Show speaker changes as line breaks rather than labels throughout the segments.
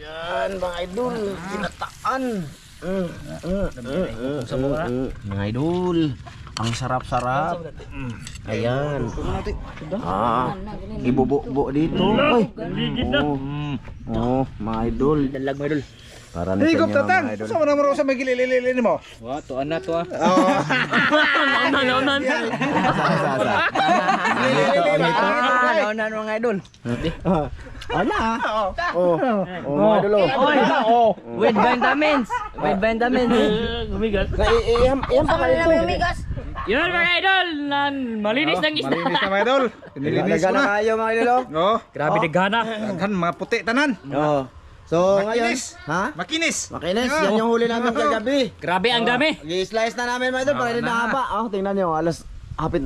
Yan mga idol, ginataan. Mga idol, ang sarap-sarap. Ayan. Ibubo dito. Ay. Mga idol.
Dalag mga idol.
Para na
Hey,
sa inyo
Tatang!
mga idol.
Saan mo naman sa may gililililin mo?
Wah, tuan na to ah.
Naunan.
Naunan mga idol.
Ano mga idol.
With vitamins. With vitamins.
Gumigas.
Iyan pa kayo ito.
Yun mga idol, malinis ng isda.
Malinis na mga idol. Nilinis ko na.
kayo mga idol.
Oh,
Grabe naghana.
daghan mga puti tanan.
So ngayon,
Makinis.
ha?
Makinis.
Makinis, yan yung huli namin kagabi.
Grabe ang dami.
I-slice na namin mga idol para hindi nakaba. Tingnan nyo,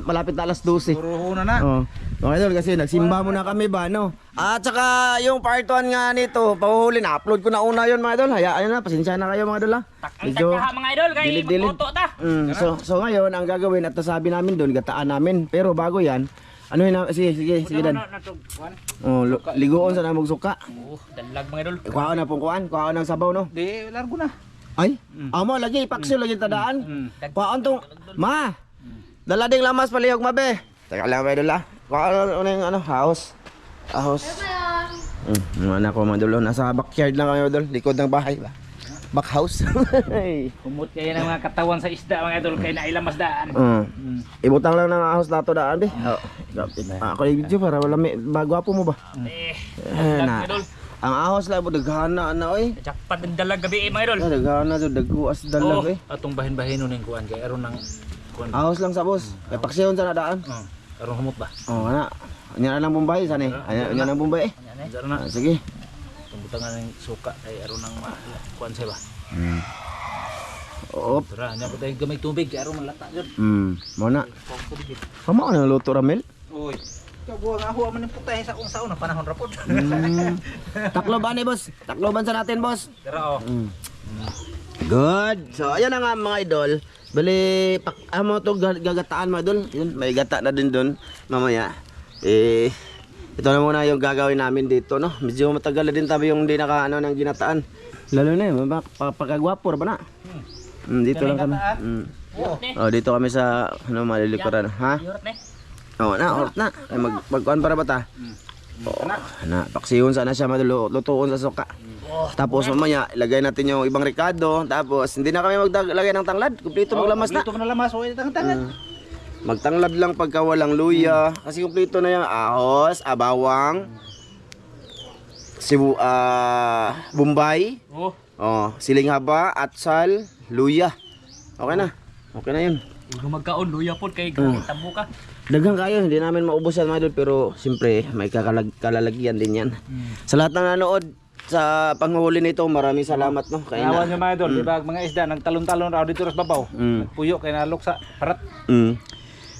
malapit na alas 12.
Puro na na.
Mga idol, kasi nagsimba muna kami ba, no? At saka yung part 1 nga nito, pahuhuli na, upload ko na una yun mga idol. Hayaan na, pasensya na kayo mga idol ha.
Ang tagkaha mga idol, kay
Dilid-dilid.
magboto ta.
So ngayon, ang gagawin at nasabi namin doon, gataan namin. Pero bago yan, ano yun na, sige Dan. Ligoon sa namog suka.
Dalag mga idol.
Kuhaan na pong kuhaan ng sabaw, no?
Di, largo na.
Ay, amo lagi paksiw lagi tadaan. Kuhaan tong dala ding lamas palihog mabe. Teka lang may dula. Kuhaan ano house. Ano ko mga dulo, nasa backyard lang kami dul, likod ng bahay ba. Back house.
Kumot kayo ng mga katawan sa isda mga idol, kay nailamas daan.
Ibutang lang ng house nato daan be. Ako yung video para wala may bagwapo mo ba?
Dalag mga idol.
Ang ahos lang mo daghana na oy.
Jakpat ng dalag gabi mga idol.
Daghana do dagkuas dalag eh.
Atong bahin-bahin nun yung kuan kay aron ng kuan.
Ahos lang sa boss. Kay paksiyon sa nadaan.
Aron humot ba?
Ana. Anya na lang Bombay sani. Anya na Bombay eh.
Daro na.
Sige.
Tumbutangan ng suka kay aron ng kuan sa ba.
Op.
Tara, nya ko tayong gamay tubig kay aron malata gyud.
Mo na. Kamo na luto ramel?
Uy. Kabuang aho man yung putay sa unsaon na panahon rapod.
Takloban eh boss. Takloban sa natin boss.
Tara oh.
Good. So ayan na nga mga idol. Bali amo to gagataan mga idol. Yun, may gata na din doon mamaya. Ito na muna yung gagawin namin dito, no? Medyo matagal na din tabi yung hindi naka ng ginataan. Lalo na yun, pagkagwapo ba na? Dito lang kami. Dito kami sa malilikuran. Ha? Orot na. Ay, magkuhan para ba ta? Paksihon sana siya, lutuon sa suka. Tapos mamaya, ilagay natin yung ibang rekado. Tapos, hindi na kami maglagay ng tanglad. Kumplito maglamas na.
Kumplito mo na lamas. Uy, tangan.
Magtanglad lang pagka walang luya. Kasi kumplito na yung ahos, bawang, Bombay, siling haba, atsal, luya. Okay na yun.
Kung magkaon, luya po kay tabo ka.
Daghang kayo, hindi namin maubos yan mga idol. Pero siyempre, may kalalagyan din yan. Sa lahat ng nanood sa panghuli nito, maraming salamat, no?
Awan nyo mga idol, di ba mga isda nagtalon-talon raw dito sa babaw. Nagpuyo kay nalok sa parat.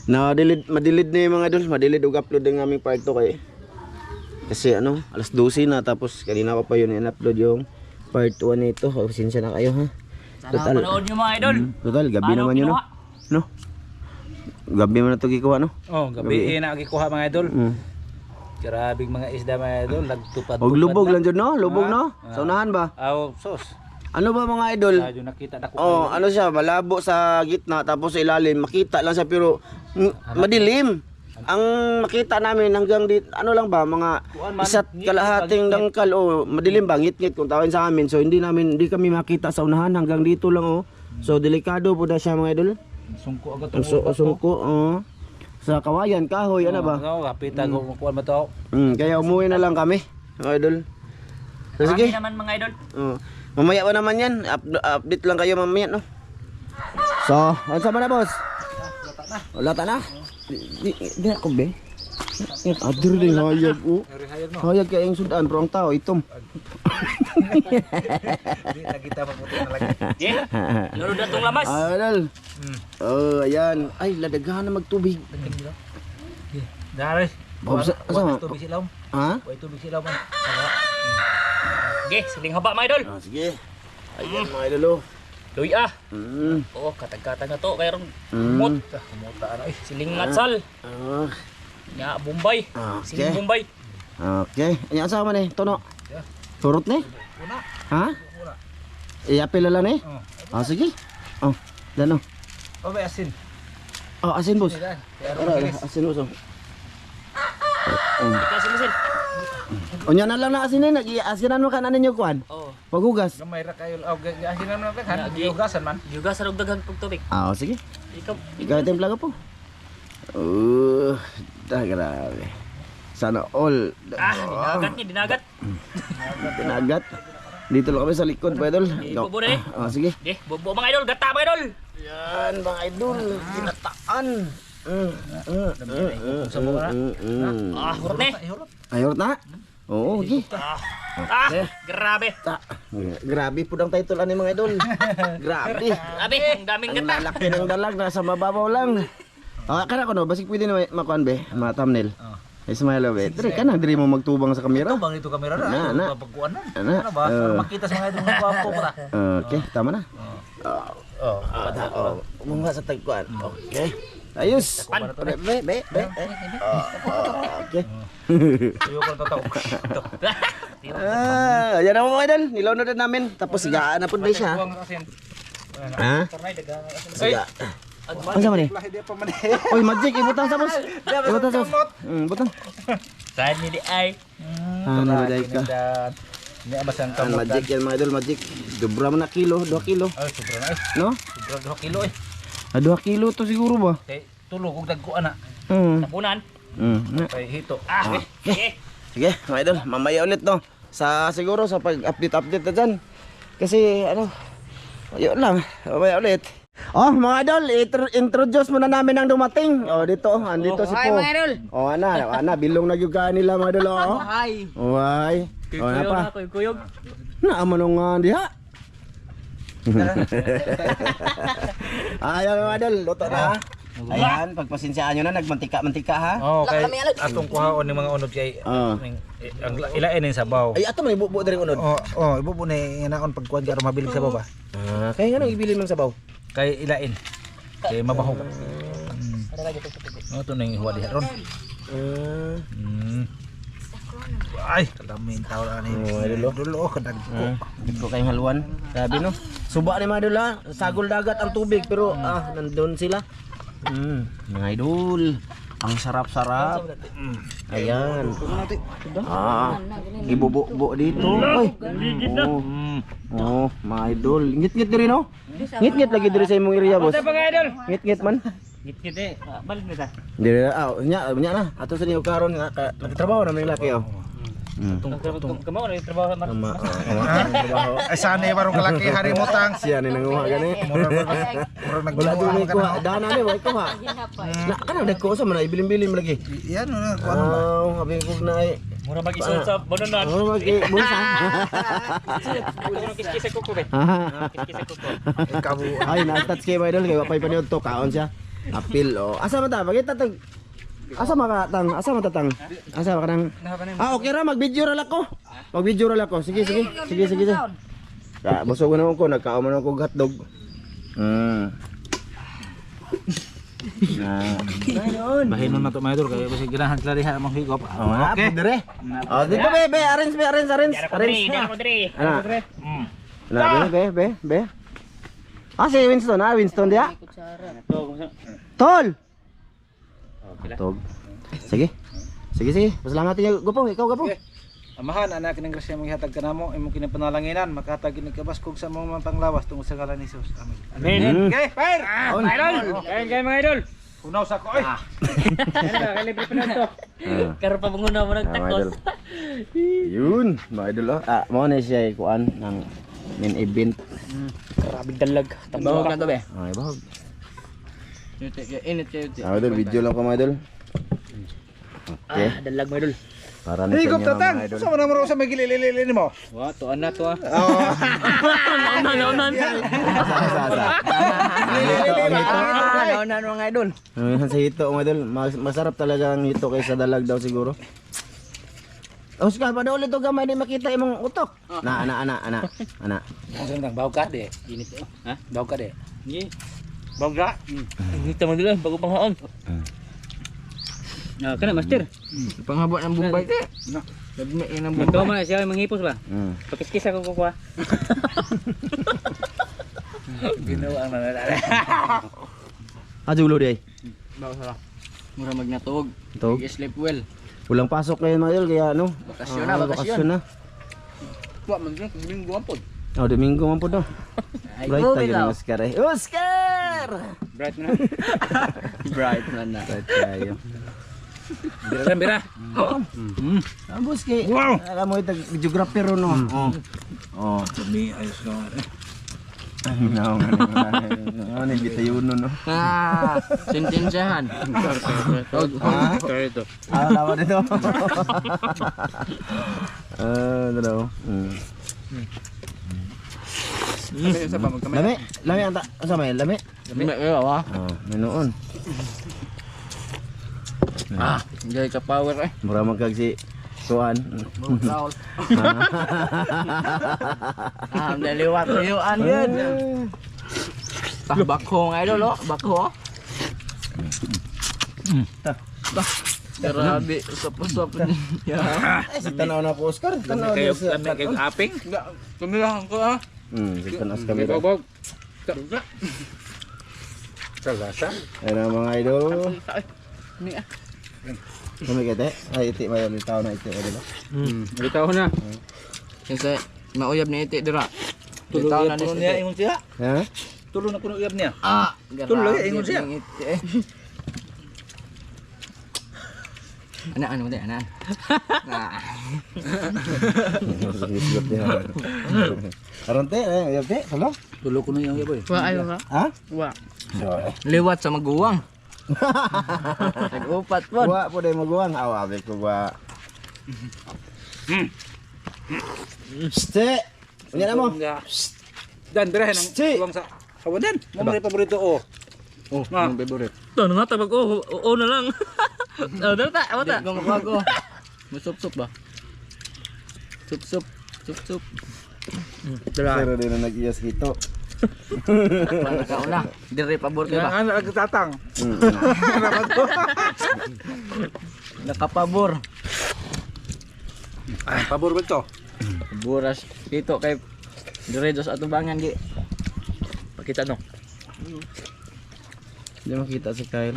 Madilid na yung mga idol, madilid og upload ng aming part 2 kay. Kasi alas 12 na, tapos kanina pa yun in-upload yung part 1 nito. Pasensya na kayo ha.
Sana manood nyo mga idol.
Total, gabi naman yun, no? Gabi mo na ito gikuha, no?
Gabi na gikuha mga idol. Grabing mga isda mga idol, nagtupad.
Og lubog lang dyan, no? Lubog, no? Sa unahan ba?
Sos.
Ano ba mga idol?
Medyo nakita na ko.
Ano siya, malabo sa gitna, tapos sa ilalim, makita lang siya pero madilim. Ang makita namin hanggang dito, ano lang ba, mga isa't kalahating dangkal, madilim ba, ngit-ngit kung tawagin sa amin. So hindi kami makita sa unahan, hanggang dito lang, So delikado po na siya mga idol.
Sungko agad
Sungko, sa kawayan, kahoy, ano ba?
Kapitan ko kuan ba to?
Kaya umuwi na lang kami, mga idol. So, sige.
Marami naman mga idol.
Mamaya pa naman yan, update lang kayo mamaya, no? So, ano sa na boss? Lata na? Di ako be. Adir din hayag o. Hayag kaya yung sudan, pero ang tao, itom.
Hindi na kita mabuti na lagi.
Lalo na itong lamas.
Idol. Ayan. Ay, ladaghan na magtubig.
Dari.
Asa?
Tubig silaw.
Ha?
Way tubig silaw man.
Okay, siling haba mga idol.
Sige. Ayan mga idol.
Luya. Oo, katag-katag na to. Mayroong kumot.
Kumuta ano eh.
Siling atsal. Ya, Bombay.
Okay.
Siling Bombay.
Okay. Ayan sa man eh, Tono. Surot ni?
Una.
Ha? I-apil lang ni?
Oh.
Sige. Oh, dano.
O may asin.
Oh, asin boss.
Yan.
Ara, asin boss. Oh.
Kasi masin.
Unya na lang na asin ni, nag-asinan mo kanan ninyo kuan.
Oo.
Paghugas.
Gamay ra kayo. O asinan mo kan. Giugasan man.
Juga sa daghang tubig.
Ah, sige.
Ikaw.
Ikaw timpla ka po. Grabe. Sana all.
Dinagat niya, dinagat.
Tinagat. Dito lang kami sa likod, pa idol.
Ibubo na eh.
Ah, sige.
Bobo mga idol, gata mga idol.
Yan, mga idol. Tinataan.
Hurot ni.
Ayaw na? Oo, okay.
Grabe.
Grabe po ang title ani mga idol. Grabe.
Grabe, ang daming
Ang
gata.
lalaki ng dalag, nasa mababaw lang. Kana ko no, basig pwede na makuan be, mga thumbnail. Ismail be. Dire ka na, dire mo magtubang sa kamera.
Ito bang ito kamera na?
Na.
Pagkuan na.
Ana.
Ano ba? Makita sa mga idol ng gwapo pa.
Okay, tama na. Mungha sa tagkuan. Okay. Ayos. Be. Okay.
Tuyo ko tataw.
Yan na mga idol, nilaw na din namin. Tapos sigaan na po ba siya. Ha? Siga. Ano sa mani?
Lahi di pa man.
Oy, magic, ibutang sa boss. Ibutang sa boss. Butang.
Saan ni di ay?
Ano ba dahil ka?
Ini abasan
Ang
kamot.
magic yan mga idol, magic. Dobra mo na kilo, 2 kilo.
Ay, sobra na eh.
No?
Sobra 2 kilo eh.
2 kilo to siguro ba?
Kay tulog og dagkuan na.
Tapunan.
Kay hito.
Okay.
Sige, mga idol, mamaya ulit no. Siguro sa pag-update na dyan. Kasi ano, yun lang, mamaya ulit. Oh, mga idol, introduce muna namin ang dumating. Oh, dito, andito si Po.
Hi mga idol.
Oh, ana, bilong na gyud ka nila mga idol. Oh.
Hi.
Uy. Oh, na pa.
Kuyog.
Na manong nga diha. Ayan mga idol, luto na. Ayan, pagpasensyaan nyo na, nagmantika-mantika ha.
Oh, kay atong kuhaon ng mga unod kay ang ilain ning sabaw.
Ay, ato man ibubo diri unod.
Ibubo ni inaon pagkuan kay aron mabilig sabaw ba.
Kaya nga nang ibili man sabaw.
Kay ilain. Kay mabaho. To ning huwa diha ron. Ay, kalamin tawon ani. Dulo kadag ko.
Dito kayong haluan. Sabi no. Suba ni mga idol ha. Sagol dagat ang tubig pero nandun sila. Mga idol. Ang sarap-sarap. Ayan. Ibubo dito. Ay. Oh, mga idol. Ngit-ngit diri no? Ngit-ngit lagi diri sa imong area, boss.
Mga idol.
Ngit-ngit man.
Git-git eh. Balik na ta.
Diri nya na. Ato sa niyo karon nga nagtrabaho na may laki oh.
Kamo na trabaho man.
Trabaho.
Ay sana barong kalaki hari mo tang.
Siya ni nanguha gani.
Mura
Wala
nagjuwa
din
ka
ko.
na.
Dana ni wa ko ha. Na kana dagko sa man ibilin-bilin mo lagi.
Yan na kuan ba.
Abi ko na ay.
Mura mag-isod sa bananan.
Ano bulsa?
Kiskis sa kuko be. Kiskis sa kuko.
Kabu.
Ay na-touch kay idol kay wapay pa niyo to kaon siya. Apil oh. Asa man ta? Bagay tatag. Asa makatang? Asa man tatang? Asa ka nang? Okay ra mag-video ra lako. Mag-video ra lako. Sige. Busog na ako nagkaon man ako hotdog.
Bahinon na to mga idol kay basi ganahan sila diha mong higop.
Okay, dire. Oh, dito be, arrange.
Diyan mo diri.
Ana. Na, be. Si Winston dia. Tol. Tog. Sige. Pasalamat niyo, Gopong, ikaw Gopong.
Amahan anak ning grasya mong ihatag kanamo imong kinapanalanginan makatag ni kabaskog sa mga panglawas tungod sa ngalan ni Jesus. Amen.
Amen.
Okay, fire.
Idol. Kain mga idol.
Unaw sa ko ay.
Kalibre pa na to. Karon pa manguna mo nagtakos.
Yun, mga idol oh. Mo na siya kuan ng main event.
Grabing dalag. Tambahog na to be.
Ay, bahog.
Init kayo.
Mga idol, video lang ko mga idol. Okay,
Dalag mga idol.
para na sa
Higop
inyo
tatang.
mga idol.
Sa man mo sa magilililili mo.
Wa to ana to ah.
Oh.
Naunan mga idol.
Sa hito mga idol, masarap talaga ang hito kaysa dalag daw siguro. Oscar, pa daw ulit ito gamay na makita imong utok. Ana.
Ang sandang baw ka de.
Init eh. Ha?
Baw ka de.
Ni.
Baw ka.
Init man dila bago panghaon. Kana master.
Panghabot ng Bombay te. Labmi yan ang
Ikaw
Bombay.
man siya manghipos ba? Pakiskis ako kukuha.
Ginawa ang nangyari.
Julo di ay.
Mura magnatog.
Tog.
Sleep well.
Walang pasok ngayon mga idol, kaya ano?
Bakasyon na, bakasyon.
Bakasyon na.
Wa man gyud Domingo ampod.
Domingo man po daw.
Ay,
Bright tayo
bilaw.
ng Oscar eh. Oscar!
Bright na.
bright man na.
Bright tayo.
Bira lang, bira.
Ang buski. Wow! Alam mo ito, geography ro no. Oh.
Dumi, ayos ka.
No, ano yung bitayuno no?
Sentensyahan.
Ito.
Lawa dito. Ano daw?
Sa pa magkamay.
Lami, lami ang sa may lami.
Lami kayo wa.
May noon.
Gay ka power eh.
Mura magkag si Tuan.
Raul. Daliwat tuyuan yun. Bakho nga idol oh, bakho. Grabe, usap-usap niya.
Si tanaw na po Oscar. Tanaw
Kayo,
na
kami kayo aping.
Kumilahan ko ah.
si tanaw sa kamera.
Bog. Salasa.
Ayun ang mga idol.
Ni ah.
Kami kete. Ay iti may tao na iti idol.
Bitaw na.
Kasi mauyab ni iti dira.
Tuloy
Bitaw
na
ni
niya
iti.
ingon siya.
Ha?
Tuloy na kuno uyab niya.
Ah,
Tuloy, ingon siya.
Ano mo din, anan.
Gisgot niya. Aron te, ayop te, salo.
Tuloy kuno yung uyab.
Wa ayo ka.
Ha?
Wa. Liwat sa maguwang. Nag-upat po.
Wa po day maguwang. Awabe ko ba. Ste. Unya na mo.
Dan dire nang
Si.
tuwang sa kawadan. Mo may paborito oh.
Oh,
Ah.
ang favorite.
To nga tabag ko. Oo na lang. Dala ta, awa ta.
Di ko magwago. Musup-sup ba? Sup-sup. Sup-sup.
Pero din na nag-iyas kito.
Wala ka una. Dire pabor ka ba?
Ano nagtatang?
Nakapabor.
Pabor ba to?
Buras dito kay dire dos atubangan di.
Pakita no.
Hindi makita si Kyle.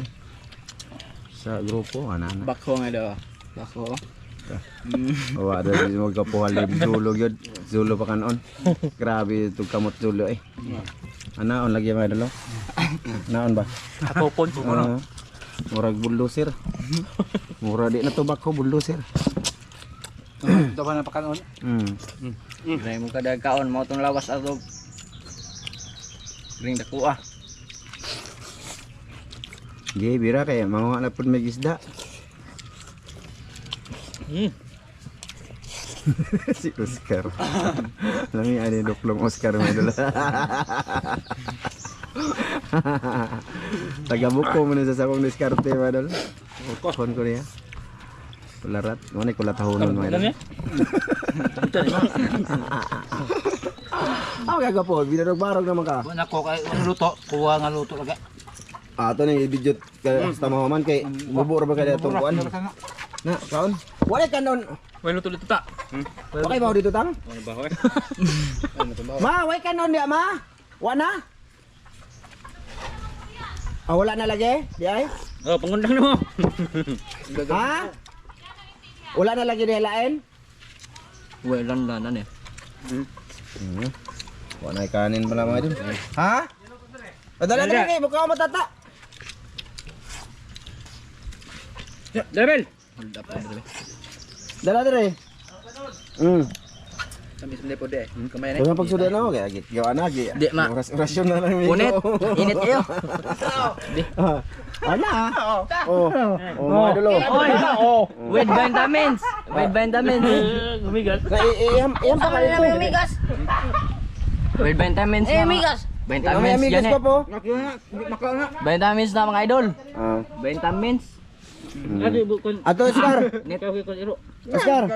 Sa grupo, ana.
Bakho nga daw. Bakho.
Wa ada di magkapuhal ni Zulo gyud. Zulo pa kanon. Grabe itong kamot Zulo eh. Anaon lagi mga dalo. Naon ba?
Ako kon.
Murag bulldozer. Mura di na to bakho bulldozer.
Ito ba na pakanon?
Dire mo kada kaon mo tong lawas ato. Ring dako ah.
Gay bira kay mga na pud may isda. Si Oscar. Lami ani doklong Oscar mo dala. Taga-buko mo na sa sakong diskarte mo dala. Kon ko niya. Pularat, mo ni kula tahonon mo.
Alam niya?
Aw gaga po, binarog-barog naman ka.
Nako kay luto, kuha nga luto lagi.
Ato ni video kay sa mahuman kay bubur ba kay atong kuan. Na, kaon. Wala ka nun.
Way luto dito ta.
Okay ba dito tang?
Ano ba hoy?
Ma, wala ka nun dia ma. Wala na. Wala na lagi? Di ay?
Oh, pangundang na mo.
Ha? Wala na lagi dilain?
Welan lanan eh.
Wala na kanin pala mga dun. Ha? Dala dali, buka mo tata.
Level.
Hold up dire.
Dala dali.
Kami sunday po de. Kamay
Kaya pagsuda na mo kaya gawa na gi.
Di, ma.
Orasyon na lang.
Punit. Init kayo. Di.
Ana. Oh. Oh, mga dulo.
With vitamins. With vitamins.
Gumigas.
Iyam pa kayo ito.
Migas.
With vitamins.
Eh, migas.
May
Vitamins
amigos
yan
pa
eh.
po.
Vitamins na mga idol.
Ah.
Vitamins.
Ano kon
Ato Oscar.
neto ko iro.
Oscar.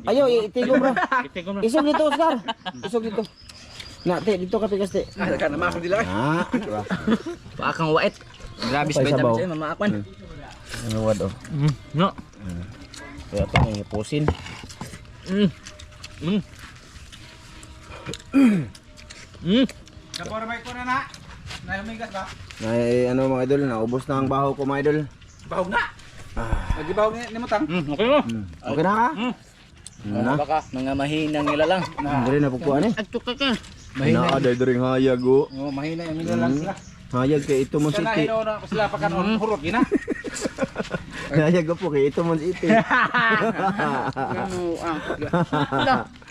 Ayo itigom bro.
Itigom na.
Isog dito Oscar. Isog dito. Na, te, dito ka pikas te.
Ka na makon dila.
Ah, diba?
Paakang wait. Grabe sa
Pay sabaw.
vitamins eh mama akon.
Ang luwad oh.
No.
Kaya ito may pusin.
Kapora may kuna na. Nalumigas ba?
Ay ano mga idol, naubos na ang baho ko mga idol.
Bahog na. Nagibahog ni mo tang.
Okay mo.
Okay na ka? Na?
Baka mga mahinang nila lang.
Dili na pagpuan eh.
Agtok ka.
Na aday dring hayag oh.
Oh, mahina yung nila lang sila.
Hayag kay ito mo
Siya na
city.
hinaw na sila pa kanon hurot gina.
Hayag po kay ito mo city.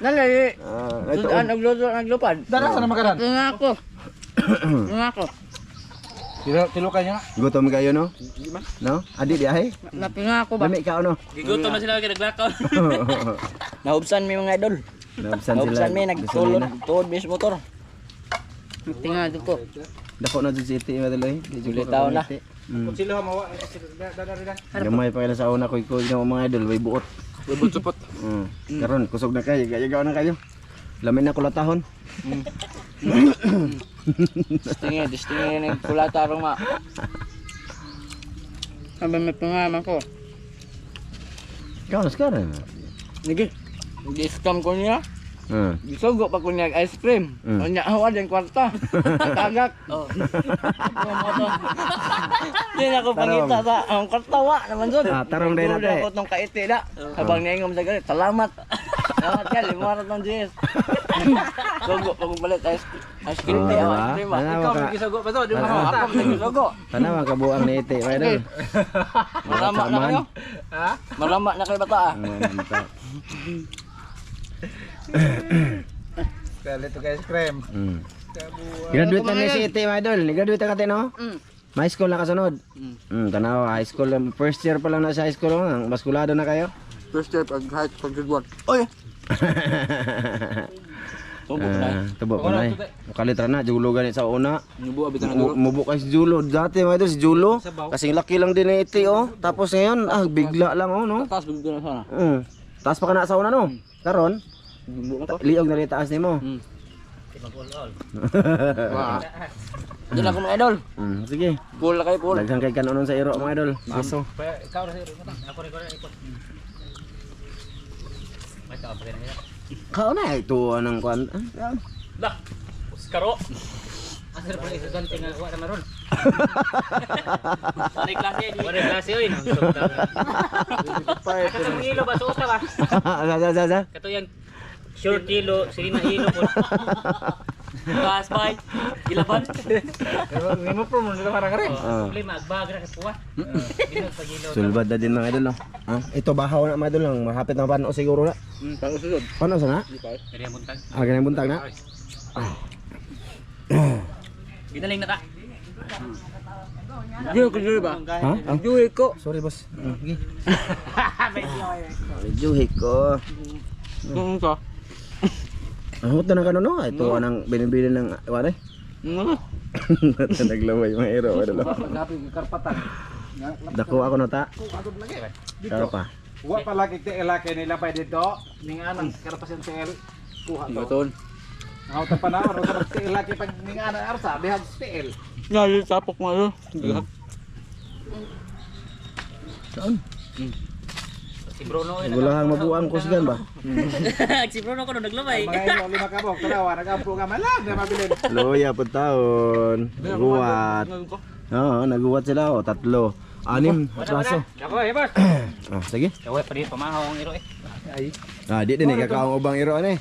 Nalay.
Ito
Sudaan naglupad.
Dara sa na makaran.
Nga ako. Nga ako.
Tilo kanya.
gutom kayo no? No? Adi di ay.
Napinga ako ba?
Lami ka ano?
Gigutom na sila naglakaw.
Nahubsan mi mga idol.
Nabsan sila.
Nahubsan mi nagtulod tuod mi sa motor. Tinga dito.
Dako na sa city madaloy.
Ulit taon na.
Kung sila mawa dara rin.
Gamay pa kaya sa una ko ng mga idol may buot.
Bubot supot.
Karon kusog na kayo, gayagaw na kayo. Lamin na kulatahon.
Distingi ni kulata ro ma. Aba may pangaman ko.
Ikaw na sekarang.
Nige. Di-scam ko niya.
Hmm.
Gisugo pa ko niya ice cream. Unya hawa din kwarta. Tagak.
Oh.
Di na ko pangita sa ang kwarta wa naman jud.
Tarong din natin.
Ako tong kaiti da. Habang niingom sa ganit. Salamat. Salamat ka limarat ng Diyos. Sugo pag balit ice cream tayo ice cream.
Ikaw may gisugo pa to, di mo
Ako nagsugo.
Tanawa kabuang ni ite, mga idol.
Marama na kayo.
Ha?
Marama na kayo bata.
Kaya ito guys cream.
Graduate na ni si ite, mga idol. Graduate ka tin no? High school na kasunod. Tanawa, high school. First year pa lang na sa high school. Baskulado na kayo.
First step ag height pag-graduate. Oy. Tubo na.
Tubo pa na eh. Kalitra na, Julo ganit sa una.
Nubo abitan na dulo.
Mubo kay si Julo. Dati mga idol, si Julo. Kasing laki lang din ni ite oh. Tapos ngayon, bigla lang oh no?
Taas bigyan na sana.
Taas pa ka na sa una no? Karon,
Nubo na to.
liog na rin taas ni mo.
Wah. Diyan ako mga idol.
Sige.
Cool na kayo cool.
Daghang kay kanonon sa iro mga idol. Aso.
Ikaw na sir.
Ako rin ko rin ikot. May ka pa rin nila.
Kao na ito anong kwan.
Lah. Uskaro. Asar pala isa ganti nga wa na ron. Wala klase oy. Katong ilo ba suota ba?
Sa.
Kato yang short kilo, sirina ilo po. Gas bay. Ilaban.
Hindi mo promo nila parang rin.
Problema agbag ra sa puwa. Dino pag ilo.
Sulbad na din mga idol no. Ito bahaw na mga idol lang. Mahapit na pano siguro na.
Pang ususod.
Pano sa na?
Kaya buntag.
Ganang buntag na.
Ginaling na ka.
Diyo ko diyo ba?
Ha?
Diyo ko.
Sorry boss. Sige. Juhi ko.
Ka.
Ang huto na kanon no. Ito anang binibili ng wala. Naglaway mga iro idol.
Magapi karpatan.
Dako ako no ta. Karo pa.
Wa pa lagi ti elake nila pa dito. Ning anang karpasan TL kuha to.
Betul.
Ako ta pa na ro sa TL lagi pag ning anang arsa bihag TL.
Ngayon tapok mo ano?
Saan?
Si Bruno ay
Gulahang mabuang kusgan ba?
si Bruno ko naglamay.
Mga ilo lima ka bok tanawa nagampo ka malag na mabilin.
Luya po taon. Naguwat. Oo, naguwat sila o. 3, 6, atraso.
Ako eh boss.
Sige.
Kaway pa rin pamahaw ang iro eh.
Di din ikakaong ubang iro ano eh.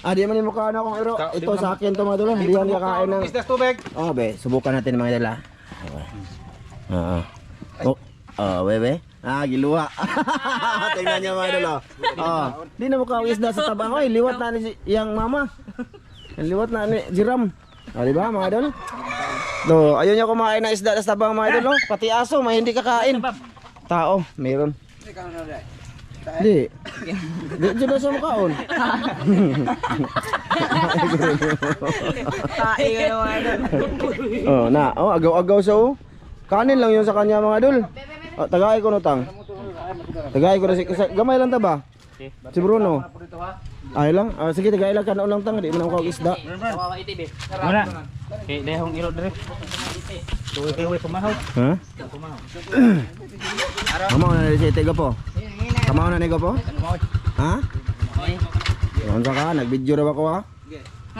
Di man yung mukha na akong iro. Ito sa akin to mga dulo. Hindi yan kakain ng...
Isdas tubig.
Be, subukan natin mga dala. Bebe. Giluwa. Tingnan niyo mga dala. Di na mukha isda sa tabang. Oy, liwat na ni yang mama. Liwat na ni Jiram. Di ba mga dala? Do, ayaw niya kumain ng isda sa tabang mga dala. Pati aso, may hindi kakain. Tao, meron. Di. Di dyan sa mukhaon. Agaw-agaw siya oh. Kanin lang yun sa kanya mga dul. Tagay ko no tang. Tagay ko na si gamay lang ta ba? Si Bruno. Ay lang. Sige, tagailag ka na ulang tang. Di mo na ako isda.
Kawawa itib eh.
Muna. Eh, dahong iro dire. Tuwi kayo pumahaw.
Ha? Kamaw na rin si Tigo po. Kamaw na nigo po? Ha? Ano ka? Nag-video raw ako ha?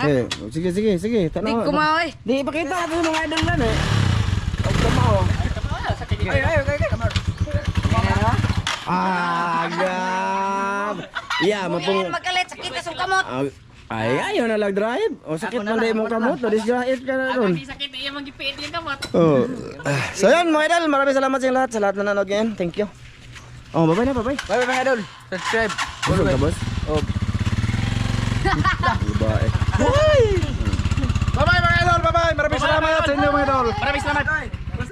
Eh, sige. Tanaw.
Di kumaw eh.
Di ipakita natin sa mga idol lang eh. Huwag kamaw. Agad. Yeah, mapung...
Magalit sakit sa kamot.
Ay, ayaw na lag-drive. O sakit man dahil mong kamot. O disgrahit ka na ron.
Sakit iya magipid yung kamot.
Oh. So yan mga idol, maraming salamat sa lahat. Sa lahat na nanood ngayon. Thank you. Oh, bye-bye na, bye-bye.
Bye mga idol. Subscribe.
Busog ka, boss?
Oh.
Bye-bye.
Bye bye mga idol. Bye bye. Maraming salamat sa inyo mga idol.
Maraming salamat.